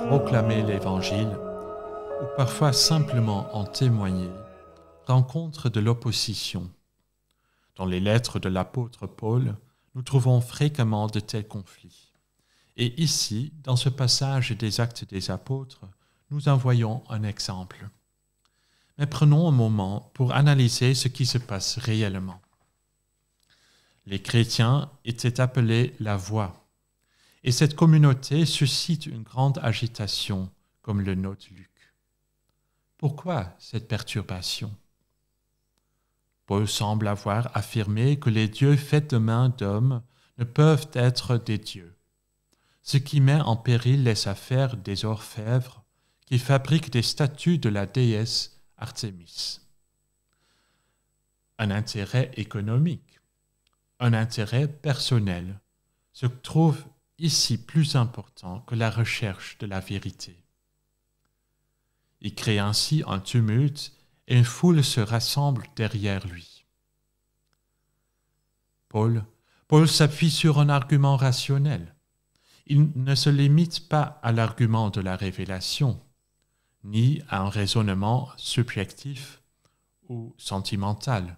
Proclamer l'Évangile, ou parfois simplement en témoigner, rencontre de l'opposition. Dans les lettres de l'apôtre Paul, nous trouvons fréquemment de tels conflits. Et ici, dans ce passage des Actes des Apôtres, nous en voyons un exemple. Mais prenons un moment pour analyser ce qui se passe réellement. Les chrétiens étaient appelés la Voix, et cette communauté suscite une grande agitation, comme le note Luc. Pourquoi cette perturbation ? Paul semble avoir affirmé que les dieux faits de main d'hommes ne peuvent être des dieux, ce qui met en péril les affaires des orfèvres qui fabriquent des statues de la déesse Artémis. Un intérêt économique, un intérêt personnel se trouve ici plus important que la recherche de la vérité. Il crée ainsi un tumulte et une foule se rassemble derrière lui. Paul s'appuie sur un argument rationnel. Il ne se limite pas à l'argument de la révélation, ni à un raisonnement subjectif ou sentimental.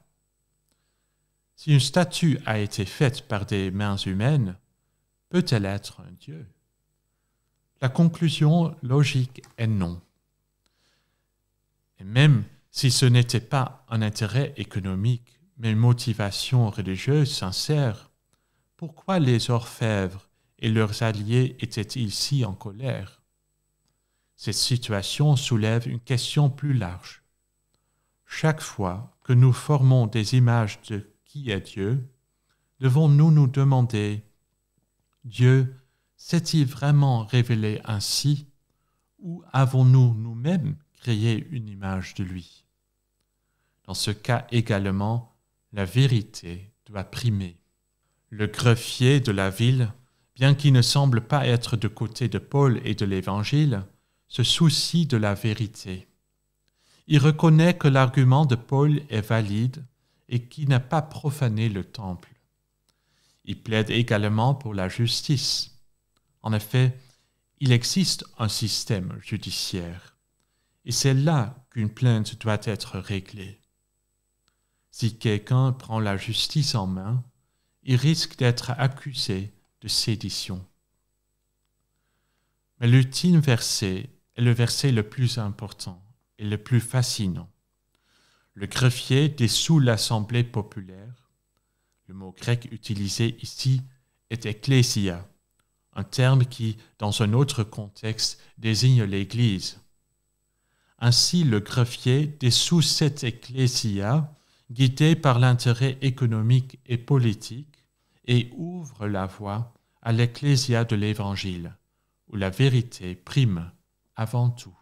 Si une statue a été faite par des mains humaines, peut-elle être un Dieu ? La conclusion logique est non. Et même si ce n'était pas un intérêt économique, mais une motivation religieuse sincère, pourquoi les orfèvres et leurs alliés étaient-ils si en colère ? Cette situation soulève une question plus large. Chaque fois que nous formons des images de qui est Dieu, devons-nous nous demander, Dieu s'est-il vraiment révélé ainsi, ou avons-nous nous-mêmes créé une image de lui ? Dans ce cas également, la vérité doit primer. Le greffier de la ville, bien qu'il ne semble pas être du côté de Paul et de l'Évangile, se soucie de la vérité. Il reconnaît que l'argument de Paul est valide et qu'il n'a pas profané le temple. Il plaide également pour la justice. En effet, il existe un système judiciaire, et c'est là qu'une plainte doit être réglée. Si quelqu'un prend la justice en main, il risque d'être accusé de sédition. Mais l'ultime verset est le verset le plus important et le plus fascinant. Le greffier dissout l'assemblée populaire. Le mot grec utilisé ici est ecclésia, un terme qui, dans un autre contexte, désigne l'Église. Ainsi, le greffier dissout cette ecclésia, guidé par l'intérêt économique et politique, et ouvre la voie à l'ecclésia de l'Évangile, où la vérité prime avant tout.